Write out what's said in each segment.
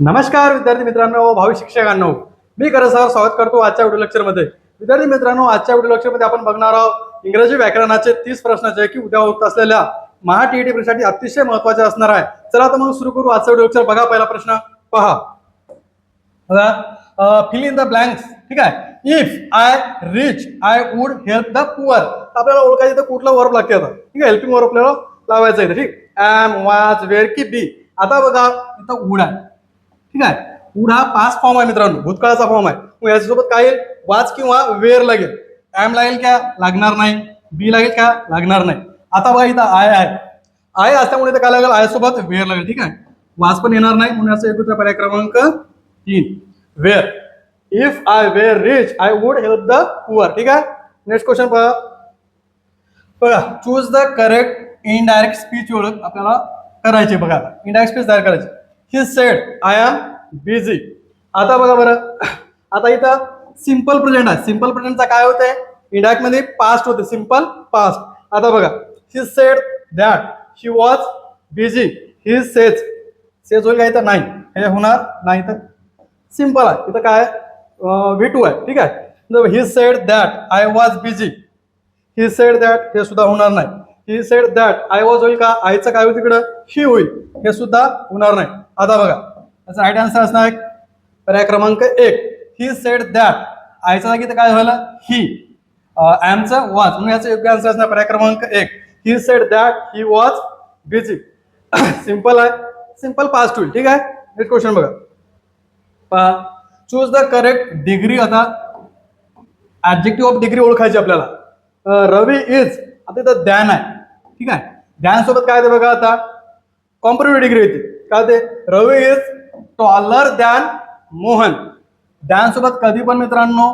नमस्कार विद्यार्थी मित्रांनो, भावी शिक्षकांनो, मी सर स्वागत करतो आजच्या व्हिडिओ लेक्चरमध्ये. विद्यार्थी मित्रांनो, आजच्या व्हिडिओ लेक्चरमध्ये आपण बघणार आहोत इंग्रजी व्याकरणाचे 30 प्रश्नाचे की उद्या होत असलेल्या महा टीईटी परीक्षेसाठी अतिशय महत्त्वाचे असणार आहे. चला तर मग सुरू करू आजचा व्हिडिओ लेक्चर. बघा पहिला प्रश्न पहा. Fill in the blanks. ठीक आहे. If I rich I would help the poor. आपल्याला ओळखायचं तर कुठला वर्ब लागते आता. ठीक आहे. हेल्पिंग वर्ब आपल्याला लावायचं आहे. ठीक. एम, वाज, वेअर की बी. आता बघा इथं वुड आहे. ठीक आहे. वुड हा पास्ट फॉर्म आहे मित्रांनो, भूतकाळाचा फॉर्म आहे. मग याच्यासोबत काय येईल? वाच किंवा वेअर लागेल. एम लागेल का? लागणार नाही. बी लागेल का? लागणार नाही. आता बघा इथं आय आहे. आय असल्यामुळे इथं काय लागेल? आय सोबत वेअर लागेल. ठीक आहे. वाच पण येणार नाही म्हणून याचा एकूण पर्याय क्रमांक 3 were. If I were rich I would help the poor. ठीक आहे. नेक्स्ट क्वेश्चन बघा. बघा choose the correct indirect speech ओळख आपल्याला करायची. बघा इनडायरेक्ट स्पीच तयार करायची. He said I am busy. आता बघा बरं, आता इथं सिंपल प्रेझेंट आहे. सिंपल प्रेझेंटचा काय होतंय? इंडायरेक्ट मध्ये पास्ट होते. Simple past. आता बघा he said that she was busy. He says होईल का इथं? नाही, हे होणार नाही. तर सिंपल आहे. इथं काय V2 आहे. ठीक आहे. ही said that I was busy. He said that हे सुद्धा होणार नाही. ही सेड दॅट आय वॉज होईल का? आयचं काय होईल तिकडं? ही होईल. हे सुद्धा होणार नाही. आता बघा याचा राईट आन्सर असणार आहे पर्याय क्रमांक 1. ही सेड दॅट. आयचा जागी तर काय झालं? ही. एमचं वॉज म्हणून याचं योग्य आन्सर असणार पर्याय क्रमांक 1. ही said that he was busy. Simple आहे. सिंपल पास्ट होईल. ठीक आहे. नेक्स्ट क्वेश्चन बघा. पहा चूज द करेक्ट डिग्री. आता ऍडजेक्टिव्ह ऑफ डिग्री ओळखायची आपल्याला. रवी इज. आता इथं ध्यान आहे. ठीक आहे. ध्यान सोबत काय ते बघा आता कॉम्परेटिव्ह डिग्री येते. काय ते? Ravi is taller than Mohan. Than सोबत कधी पण मित्रांनो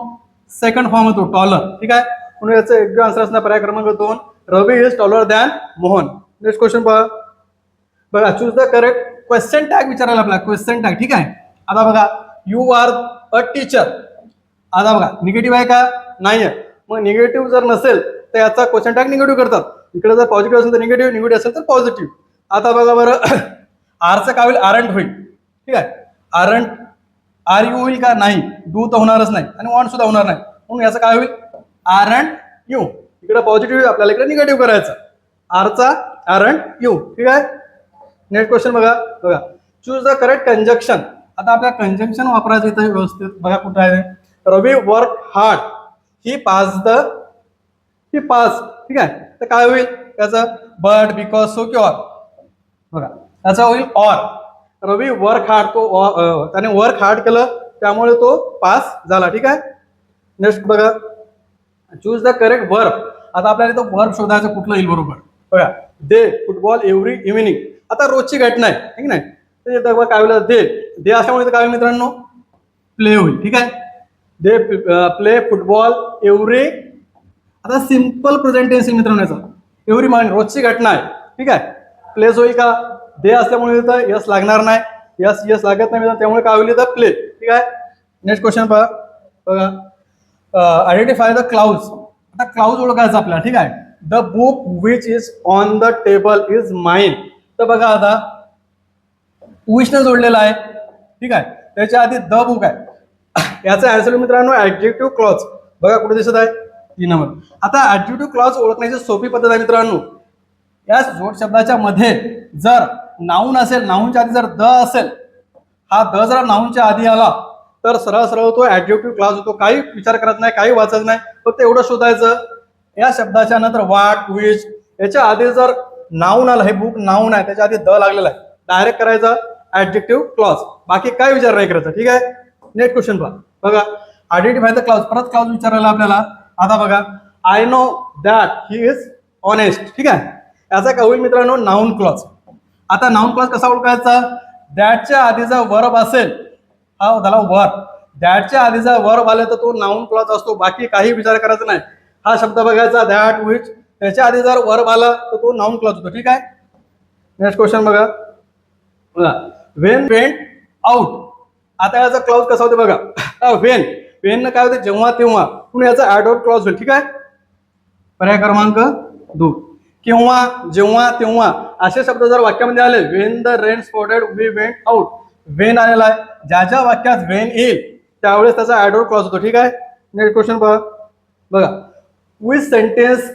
सेकंड फॉर्म होतो टॉलर. ठीक आहे. म्हणून याचं योग्य आन्सर असणार पर्याय क्रमांक 2. Ravi is taller than Mohan. Next question बघा. बघा choose the correct question tag विचारायला आपल्याला. Question tag. ठीक आहे. आता बघा यू आर अ टीचर. आता बघा निगेटिव्ह आहे का? नाही आहे. मग निगेटिव्ह जर नसेल तर याचा क्वेश्चन टॅग निगेटिव्ह करतात. इकडे जर पॉझिटिव्ह असेल तर निगेटिव्ह, निगेटिव्ह असेल तर पॉझिटिव्ह. आता बघा बरं आरचं काय होईल? आरंट होईल. ठीक आहे. आरंट आर यू होईल का? नाही. डू तर होणारच नाही आणि वॉन्ट सुद्धा होणार नाही. म्हणून याचं काय होईल? Aren't you. इकडे पॉझिटिव्ह आपल्याला इकडे निगेटिव्ह करायचं. आरचा आरंट यू. ठीक आहे. नेक्स्ट क्वेश्चन बघा. बघा चूज द करेक्ट कंजक्शन. आता आपल्याला कंजक्शन वापरायचं इथं व्यवस्थित. बघा कुठं आहे? Ravi work hard. He pass the. He pass. ठीक आहे. तर काय होईल त्याचं? बट, बिकॉज, सो की ऑर. बघा त्याचा होईल ऑर. Ravi work hard. तो त्याने वर्क हार्ड केलं त्यामुळे तो पास झाला. ठीक आहे. नेक्स्ट बघा चूज द करेक्ट वर्ब. आता आपल्याला इथं वर्ब शोधायचं कुठलं येईल बरोबर. बघा दे फुटबॉल एव्हरी इव्हिनिंग. आता रोजची घटना आहे. ठीक नाही. तर काय होईल? दे असल्यामुळे काय होईल मित्रांनो? प्ले होईल. ठीक आहे. They play football every. आता सिंपल प्रेझेंट टेन्स मित्रांनो याचा. एव्हरी मॉर्निंग रोजची घटना आहे. ठीक आहे. प्लेस होईल का? दे असल्यामुळे इथं यस लागणार नाही. यस लागत नाही त्यामुळे काय होईल इथं? प्ले. ठीक आहे. नेक्स्ट क्वेश्चन बघा. बघा आयडेंटिफाय द क्लाउड्स. आता क्लाउड ओळखायचं आपल्याला. ठीक आहे. The book which is on the table is mine. तर बघा आता विचनं जोडलेला आहे. ठीक आहे. त्याच्या आधी द बुक आहे. याचा आन्सर मित्रांनो ऍडजेक्टिव्ह क्लॉज. बघा कुठे दिसत आहे? 3 नंबर. आता ऍडजेक्टिव्ह क्लॉज ओळखण्याची सोपी पद्धत आहे मित्रांनो. या जोड शब्दाच्या मध्ये जर नाऊन असेल, नाऊनच्या आधी जर द असेल, हा द जर नाऊनच्या आधी आला तर सरळ सरळ तो ऍडजेक्टिव्ह क्लॉज होतो. काही विचार करत नाही, काही वाचत नाही, फक्त एवढं शोधायचं. या शब्दाच्या नंतर वाट, विच याच्या आधी जर नाऊन आलं, हे बुक नाऊन आहे, त्याच्या आधी द लागलेला आहे, डायरेक्ट करायचं ऍडजेक्टिव्ह क्लॉज. बाकी काय विचार नाही करायचं. ठीक आहे. नेक्स्ट क्वेश्चन बघा. Identify the clause. परत क्लॉज विचारायला आपल्याला. आता बघा I know that he is honest. ठीक आहे. याचा काय होईल मित्रांनो? Noun clause. आता नाऊन क्लॉज कसा ओळखायचा? दॅटच्या आधी जर वर्ब असेल, हा झाला वर्ब. दॅटच्या आधी जर वर्ब आले तर तो नाऊन क्लॉज असतो. बाकी काही विचार करायचा नाही. हा शब्द बघायचा दॅट, विच, त्याच्या आधी जर वर्ब आला तर तो नाऊन क्लॉज होतो. ठीक आहे. नेक्स्ट क्वेश्चन बघा. When went out. आता याचा क्लॉज कसा होते बघा. व्हेन काय होते? जेव्हा तेव्हा. म्हणून याचा ऍड आउट क्लॉज होईल. ठीक आहे. पर्याय क्रमांक 2. केव्हा, जेव्हा, तेव्हा असे शब्द जर वाक्यामध्ये आले, when the rain stopped we went out, when आलेला आहे. ज्या ज्या वाक्यात वेन येईल त्यावेळेस त्याचा ऍडवर्ब क्लॉज होतो. ठीक आहे. नेक्स्ट क्वेश्चन बघा which sentence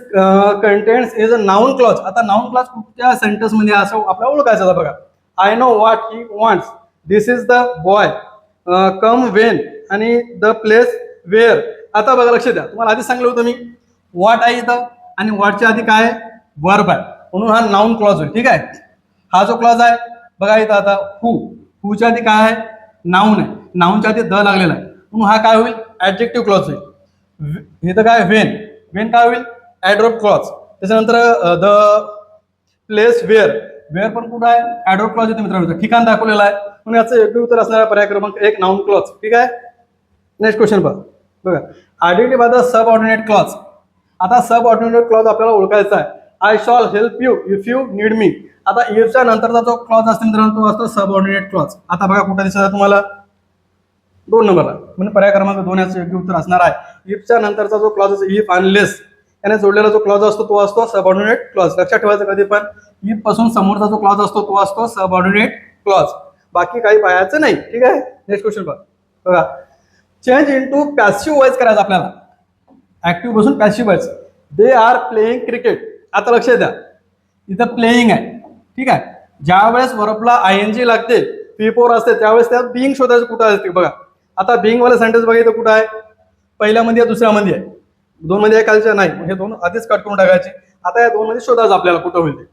contains is a noun clause. आता नाउन क्लॉज कुठच्या सेंटेन्स मध्ये असं आपल्याला ओळखायचं. बघा I know what he wants, this is the boy, come when आणि द प्लेस वेअर. आता बघा लक्ष द्या, तुम्हाला आधी सांगितलं होतं मी व्हॉट आहे इथं आणि व्हॉटच्या आधी काय आहे वर्ब आहे म्हणून हा नाउन क्लॉज होईल. ठीक आहे. हा जो क्लॉज आहे बघा इथं आता हुच्या आधी काय आहे नाउन आहे, नाउनच्या आधी द लागलेला आहे म्हणून हा काय होईल ऍडजेक्टिव्ह क्लॉज होईल. इथं काय वेन, वेन काय होईल ऍडवर्ब क्लॉज. त्याच्यानंतर द प्लेस वेअर, वेअर पण कुठं आहे ऍडवर्ब क्लॉज येतो मित्रांनो, ठिकाण दाखवलेलं आहे म्हणून याचं योग्य उत्तर असणारा पर्याय क्रमांक 1 नाउन क्लॉज. ठीक आहे. नेक्स्ट क्वेश्चन बघा identify the sub ordinate clause. आता सब ऑर्डिनेट क्लॉज आपल्याला ओळखायचा आहे. I shall help you if you need me. आता इफच्या नंतरचा जो क्लॉज असतो मित्रांनो तो असतो सब ऑर्डिनेट क्लॉज. आता बघा कुठं दिसत आहे तुम्हाला 2 नंबरला म्हणजे पर्याय क्रमांक 2 याचं योग्य उत्तर असणार आहे. इफच्या नंतरचा जो क्लॉज असतो इफ अनलेस याने जोडलेला जो क्लॉज असतो तो असतो सबऑर्डिनेट क्लॉज. लक्षात ठेवायचं कधी पण इफ पासून समोरचा जो क्लॉज असतो तो असतो सबऑर्डिनेट क्लॉज, बाकी काही पाहायचं नाही. ठीक आहे. नेक्स्ट क्वेश्चन बघा चेंज इनटू पॅसिव्ह वॉइस करायचं आपल्याला. ऍक्टिव्ह पासून passive voice. They are playing cricket. आता लक्ष द्या इथं प्लेइंग आहे. ठीक आहे. ज्या वेळेस वर्बला आयएनजी लागते P4 असते त्यावेळेस त्यात बिंग शोधायचं कुठं असते. बघा आता बिंग वाला सेंटेन्स बघा इथं कुठं आहे पहिल्यामध्ये दुसऱ्यामध्ये आहे, 2 मध्ये आहे खालच्या नाही, हे 2 आधीच कट करून टाकायचे. आता या 2 मध्ये शोधायचं आपल्याला कुठं होईल ते.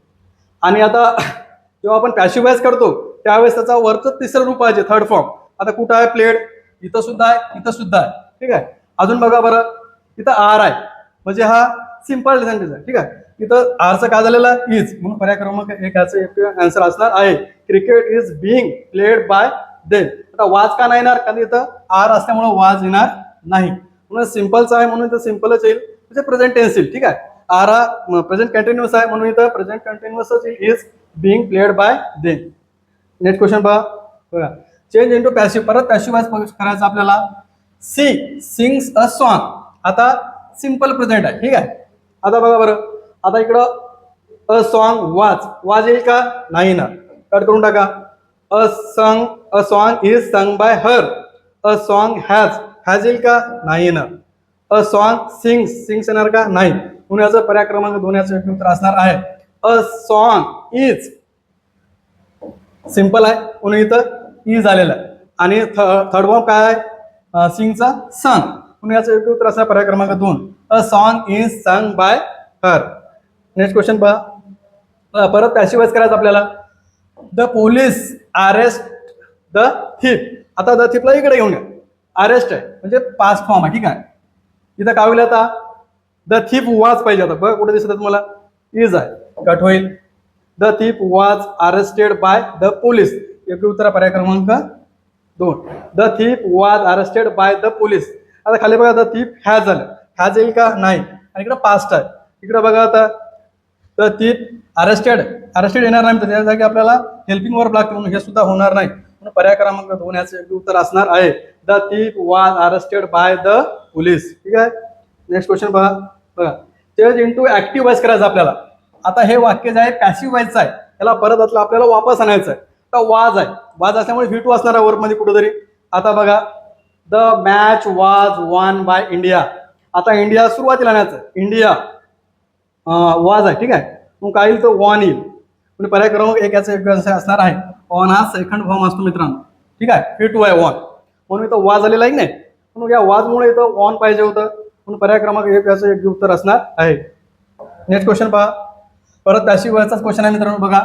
आणि आता जेव्हा आपण पॅसिव्ह वॉइस करतो त्यावेळेस त्याचा वरचं तिसरं रूप आहे थर्ड फॉर्म. आता कुठं आहे प्लेड, इथं सुद्धा आहे इथं सुद्धा आहे. ठीक आहे. अजून बघा बरं इथं आर आहे म्हणजे हा सिंपल सेंटेन्स आहे. ठीक आहे. इथं आरचं काय झालेलं आहे इज म्हणून पर्याय क्रमांक 1 याचं आन्सर असणार आहे cricket is being played by them. आता वाज का नाही येणार कारण इथं आर असल्यामुळे वाज येणार नाही म्हणून सिंपलच आहे म्हणून इथं सिंपलच येईल म्हणजे प्रेझेंट टेन्स येईल. ठीक आहे. आर हा प्रेझेंट कंटिन्युअस आहे म्हणून इथं प्रेझेंट कंटिन्युअसच येईल is being played by them. Next question बघा चेंज इनटू पॅसिव्ह. परत पॅसिव्ह वॉइस करायचं आपल्याला. She sings a song. आता सिंपल प्रेझेंट आहे. ठीक आहे. आता बघा बरं आता इकडं अ सॉन्ग वाज येईल का नाही ना, कट करून टाका. अ song is sung by her. A song has येईल का नाही ना. अ सॉन्ग सिंग्स येणार का नाही म्हणून याचं पर्याय क्रमांक 2 याचं योग्य उत्तर असणार आहे अ सॉन्ग इज. सिंपल आहे म्हणून इथं इज आलेलं आहे आणि थर्ड फॉर्म काय आहे सिंगचा संग म्हणून याचं योग्य उत्तर असणार पर्याय क्रमांक 2 a song is sung by her. Next question परत पॅसिव्ह वॉइस करायचं आपल्याला. The police arrest the thief. आता द थिपला इकडे घेऊन या. अरेस्ट आहे म्हणजे पास्ट फॉर्म आहे. ठीक आहे. इथं काय होईल आता द थिप वाज पाहिजे. आता बघ कुठे दिसत तुम्हाला इज आहे कट होईल. द थिप वाज अरेस्टेड बाय द पोलीस. योग्य उत्तर पर्याय क्रमांक 2 द थिप वाज अरेस्टेड बाय द पोलीस. आता खाली बघा द थिप हॅज झालं, हॅज येईल का नाही आणि इकडे पास्ट आहे. इकडे बघा आता द थिप अरेस्टेड येणार नाही त्या जागी आपल्याला हेल्पिंग वर्ब लागते म्हणून हे सुद्धा होणार नाही म्हणून पर्याय क्रमांक 2 याचं योग्य उत्तर असणार आहे द थिप वाज अरेस्टेड बाय द पोलीस. ठीक आहे. नेक्स्ट क्वेश्चन बघा चेंज इनटू ऍक्टिव्ह वॉइस करायचं आपल्याला. आता हे वाक्य जे आहे पॅसिव्ह वॉइसचं आहे त्याला परत आपल्याला वापस आणायचं आहे. तर वाज आहे, वाज असल्यामुळे V2 असणार आहे वर्ब मध्ये कुठेतरी. आता बघा द मॅच वाज वॉन बाय इंडिया. आता इंडिया सुरुवातीला आणायचं, इंडिया वाज आहे. ठीक आहे. मग काय येईल तर वॉन येईल म्हणजे पर्याय क्रमांक 1 याचा योग्य आन्सर असणार आहे. वॉन हा सेकंड फॉर्म असतो मित्रांनो. ठीक आहे. V2 आहे वॉन म्हणून इथं वाज आलेला आहे नाही म्हणून या वाजमुळे इथं वॉन पाहिजे होतं म्हणून पर्याय क्रमांक 1 याचं योग्य उत्तर असणार आहे. नेक्स्ट क्वेश्चन पहा परत पॅसिव्ह वॉइसचाच क्वेश्चन आहे मित्रांनो. बघा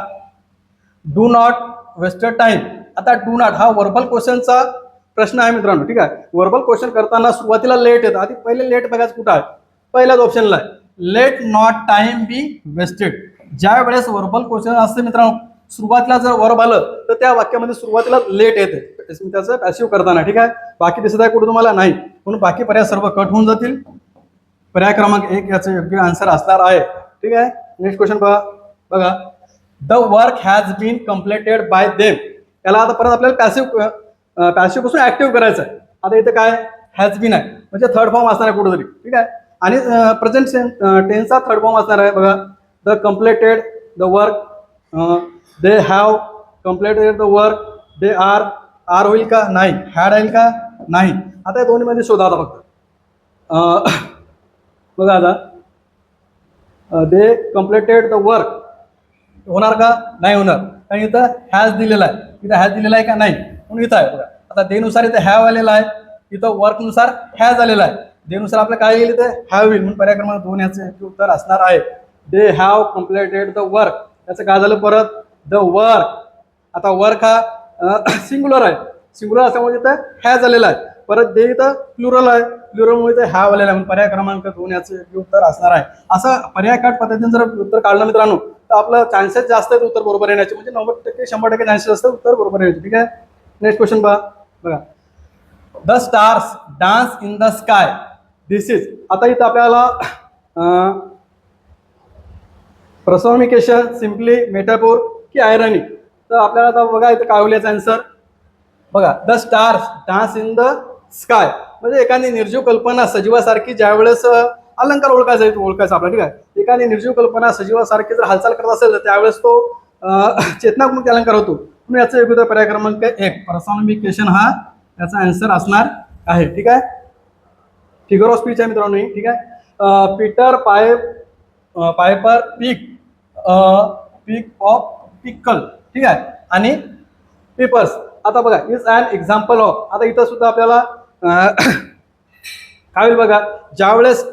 डू नॉट वेस्ट टाइम. आता डू नॉट हा वर्बल क्वेश्चनचा प्रश्न आहे मित्रांनो. ठीक आहे. वर्बल क्वेश्चन करताना सुरुवातीला लेट येतं. आधी पहिले लेट बघायचं कुठं आहे पहिल्याच ऑप्शनला आहे let not time be wasted. ज्या वेळेस वर्बल क्वेश्चन असते मित्रांनो सुरुवातीला जर वर्ब आलं तर त्या वाक्यामध्ये सुरुवातीला लेट येते त्याचं पॅसिव्ह करताना. ठीक आहे. बाकी दिसत आहे कुठे तुम्हाला नाही म्हणून बाकी पर्याय सर्व कट होऊन जातील. पर्याय क्रमांक 1 याचं योग्य आन्सर असणार आहे. ठीक आहे. नेक्स्ट क्वेश्चन बघा the work has been completed by them. याला आता परत आपल्याला पॅसिव्ह पासून ऍक्टिव्ह करायचं आहे. आता इथे काय हॅज बीन आहे म्हणजे थर्ड फॉर्म असणार आहे कुठेतरी. ठीक आहे. आणि प्रेझेंट टेन्सचा थर्ड फॉर्म असणार आहे. बघा the completed the work, they have completed the work, they are are होईल का नाही, हॅड येईल का नाही. आता या दोन्हीमध्ये शोधा आता फक्त. बघा आता दे कम्प्लिटेड द वर्क होणार का नाही होणार, कारण इथं हॅज दिलेला आहे, इथं हॅज दिलेला आहे का नाही, म्हणून इथं आहे. बघा आता दे नुसार इथं हॅव आलेला आहे, इथं वर्कनुसार हॅज आलेला आहे. दे नुसार आपलं काय येईल इथं हॅव येईल, म्हणून पर्याय क्रमांक 2 याचे उत्तर असणार आहे. दे हॅव कम्प्लिटेड द वर्क. याचं काय झालं परत द वर्क. आता वर्क हा सिंग्युलर आहे, सिंग्युलर असल्यामुळे इथं हॅज आलेला आहे. परत दे इथं प्लुरल आहे, प्लुरलमुळे इथं हॅव आलेला आहे, म्हणून पर्याय क्रमांक 2 याचे उत्तर असणार आहे. असं पर्याय काढ पद्धतीने जर उत्तर काढलं मित्रांनो तर आपलं चान्सेस जास्त आहेत उत्तर बरोबर येण्याचे, म्हणजे 90% 100% चान्सेस असतात उत्तर बरोबर येण्याचे. ठीक आहे, नेक्स्ट क्वेश्चन बघा. The stars dance in the sky. This is. आता इथं आपल्याला पर्सोनिफिकेशन, सिम्पली, मेटाफोर की आयरनी. तर आपल्याला आता बघा इथं काय होईल याचा आन्सर. बघा the stars dance in the sky म्हणजे एखादी निर्जीव कल्पना सजीवासारखी ज्यावेळेस अलंकार ओळखायचा आपला. ठीक आहे, एखादी निर्जीव कल्पना सजीवासारखी जर हालचाल करत असेल तर त्यावेळेस तो चेतनात्मक अलंकार होतो. म्हणून याचा योग्य पर्याय क्रमांक 1 पर्सोनिफिकेशन हा याचा आन्सर असणार आहे. ठीक आहे, फिगर ऑफ स्पीच आहे मित्रांनो. ठीक आहे, पीटर पायपर पिक ऑफ पिकल. ठीक आहे, आणि पेपर्स. आता बघा इज अन एक्झाम्पल ऑफ. आता इथं सुद्धा आपल्याला काय होईल बघा, ज्यावेळेस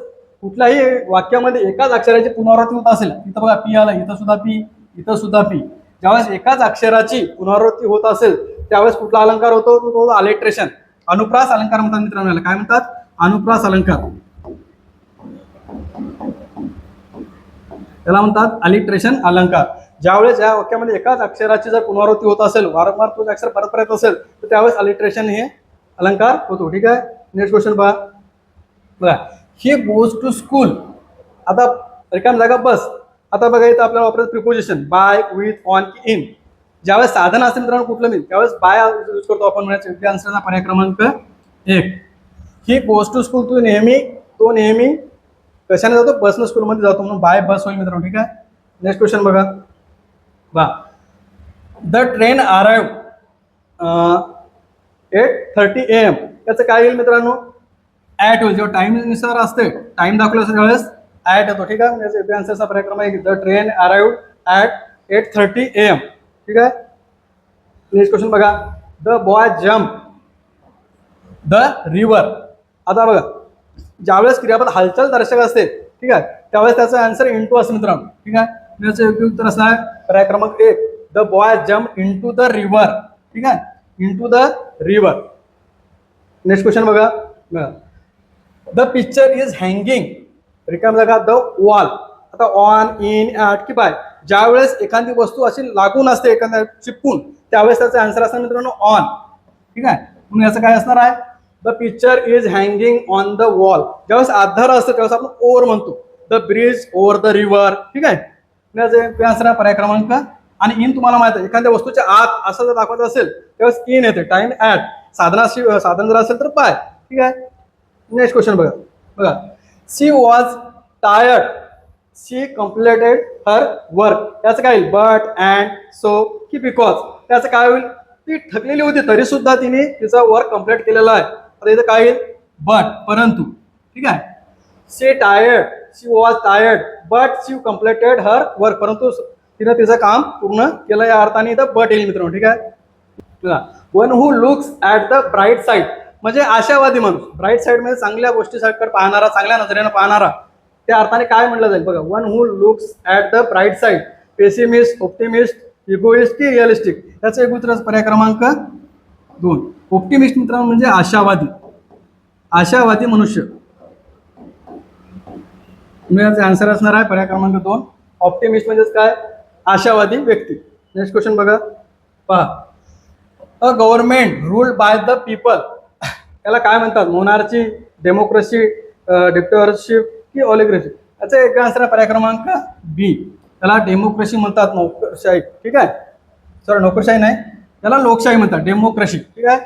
कुठल्याही वाक्यामध्ये एकाच अक्षराची पुनरावृत्ती होत असेल, इथं बघा पी आला, इथं सुद्धा पी, इथं सुद्धा पी. ज्यावेळेस एकाच अक्षराची पुनरावृत्ती होत असेल त्यावेळेस कुठला अलंकार होतो तो अलिट्रेशन, अनुप्रास अलंकार म्हणतात मित्रांनो. काय म्हणतात, अनुप्रास अलंकार. त्याला म्हणतात अलिट्रेशन अलंकार. ज्यावेळेस या वाक्यामध्ये एकाच अक्षराची जर पुनरावृत्ती होत असेल, वारंवार तो अक्षर परत परत असेल तर त्यावेळेस अलिट्रेशन हे अलंकार होतो. ठीक आहे, नेक्स्ट क्वेश्चन बघा. He goes to school. आता रिकाम जागा बस. आता बघा इथं आपल्याला वापरायचं प्रिपोजिशन बाय, विथ, ऑन की इन. ज्यावेळेस साधन असेल मित्रांनो कुठलं नाही त्यावेळेस बाय यूज करतो आपण. म्हणजे आन्सरचा पर्याय क्रमांक 1. He goes to school. तो नेहमी कशाने जातो, बसनं स्कूलमध्ये जातो, म्हणून बाय बस होईल मित्रांनो. ठीक आहे, नेक्स्ट क्वेश्चन बघा. The train arrive 8:30 AM. याचं काय येईल मित्रांनो, ॲट होईल. जेव्हा टाइम नुसार असते, टाइम दाखवला असेल त्यावेळेस ॲट येतो. ठीक आहे, म्हणजे आन्सरचा पर्याय क्रमांक 1. The train arrive at 8:30 AM. ठीक आहे, नेक्स्ट क्वेश्चन बघा. The boy jump the river. आता बघा ज्यावेळेस क्रियापद हालचाल दर्शक असते, ठीक आहे, त्यावेळेस त्याचा आन्सर इंटू असं मित्रांनो. ठीक आहे, याचं योग्य उत्तर असणार पर्याय क्रमांक 1. The boy jump into the river. ठीक आहे, into the river. Next question बघा. The picture is hanging. रिकाम जागा द वॉल. आता ऑन, इन, ॲट की बाय. ज्यावेळेस एखादी वस्तू अशी लागून असते एखाद्या चिपकून त्यावेळेस त्याचा आन्सर असणार मित्रांनो ऑन. ठीक आहे, म्हणून याचं काय असणार आहे, the picture is hanging on the wall. ज्यावेळेस आधार असतं त्यावेळेस आपण ओव्हर म्हणतो. The bridge over the river. ठीक आहे, आन्सर आहे पर्याय क्रमांक. आणि इन तुम्हाला माहित आहे एखाद्या वस्तूच्या आत असं जर दाखवत असेल त्यावेळेस इन येते. Time at. साधन जर असेल तर बाय. ठीक आहे, नेक्स्ट क्वेश्चन बघा. She was tired she completed her work. याचं काय होईल, बट, अँड, सो की बिकॉज. त्याचं काय होईल, ती थकलेली होती तरी सुद्धा तिने तिचा वर्क कम्प्लीट केलेला आहे. आता इथं काय येईल, बट, परंतु. ठीक आहे, she tired, she was tired but she completed her work. परंतु तिने तिचं काम पूर्ण केलं या अर्थाने इथं बट येईल मित्रांनो. ठीक आहे, one who looks at the bright side म्हणजे आशावादी माणूस. ब्राईट साईड म्हणजे चांगल्या गोष्टीकडे पाहणारा, चांगल्या नजरेनं पाहणारा. त्या अर्थाने काय म्हटलं जाईल बघा, one who looks at the bright side. Pessimist, optimist, egoist की रिअलिस्टिक. याचं एक उत्तर पर्याय क्रमांक 2. ऑप्टिमिस्ट मित्रांनो म्हणजे आशावादी, आशावादी मनुष्य. याचा आन्सर असणार आहे पर्याय क्रमांक 2. ऑप्टिमिस्ट म्हणजेच काय, आशावादी व्यक्ती. नेक्स्ट क्वेश्चन बघा. पहा, a government ruled by the people. याला काय म्हणतात, मोनार्ची, डेमोक्रेसी, डिक्टेटरशिप की ऑलिगरेसी. याचा एक आन्सर आहे पर्याय क्रमांक बी. त्याला डेमोक्रेसी म्हणतात, नोकरशाही. ठीक आहे, सर नोकरशाही नाही, त्याला लोकशाही म्हणतात, डेमोक्रेसी. ठीक आहे,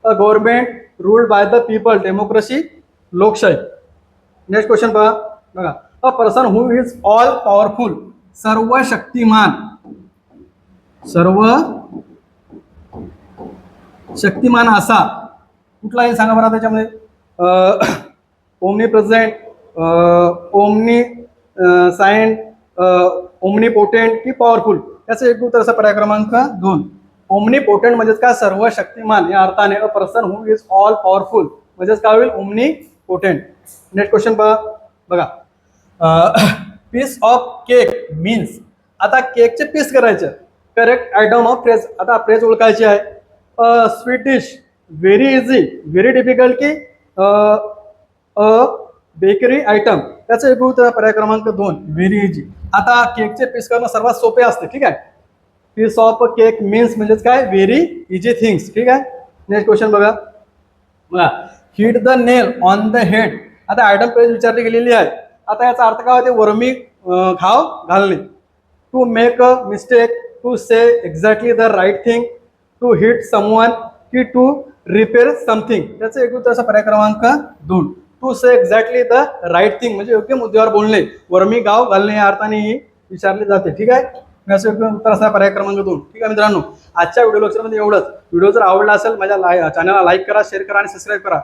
a government ruled by the people, democracy, लोकशाही. नेक्स्ट क्वेश्चन बघा. A person who is all powerful. सर्व शक्तिमान, सर्व शक्तिमान असा कुठला आहे सांगा बरं त्याच्यामध्ये omnipresent, omniscient, omnipotent की पॉवरफुल, याचं एक उत्तर असं पर्याय क्रमांक 2. ओमनी पोटेंट म्हणजेच काय सर्व शक्तिमान या अर्थाने अ person who is all powerful म्हणजेच काय होईल ओमनी पोटेंट. नेक्स्ट क्वेश्चन बघा पीस ऑफ केक मीन्स, आता केकचे पीस करायचे करेक्ट आयटम ऑफ फ्रेज. आता फ्रेज ओळखायची आहे. Sweet dish, very easy, very difficult की बेकरी आयटम, त्याचं एक उत्तर पर्याय क्रमांक 2 व्हेरी इझी. आता केकचे पीस करणं सर्वात सोपे असते. ठीक आहे. पीस ऑफ केक मीन्स म्हणजेच काय व्हेरी इझी थिंग्स. ठीक आहे. नेक्स्ट क्वेश्चन बघा hit the nail on the head. आता आयटम फ्रेज विचारली गेलेली आहे. आता याचा अर्थ काय होते वर्मी घाव घालणे. To make a mistake, to say exactly the right thing, to hit someone की टू रिपेअर समथिंग, त्याचं एक उत्तर असा पर्याय क्रमांक 2 to say exactly the right thing म्हणजे योग्य मुद्द्यावर बोलणे, वर्मी गाव घालणे या अर्थाने ही विचारली जाते. ठीक आहे. याचं योग्य उत्तर असा पर्याय क्रमांक 2. ठीक आहे मित्रांनो, आजच्या व्हिडिओ लेक्चरमध्ये एवढंच. व्हिडिओ जर आवडला असेल माझ्या चॅनलला लाईक करा, शेअर करा आणि सबस्क्राईब करा.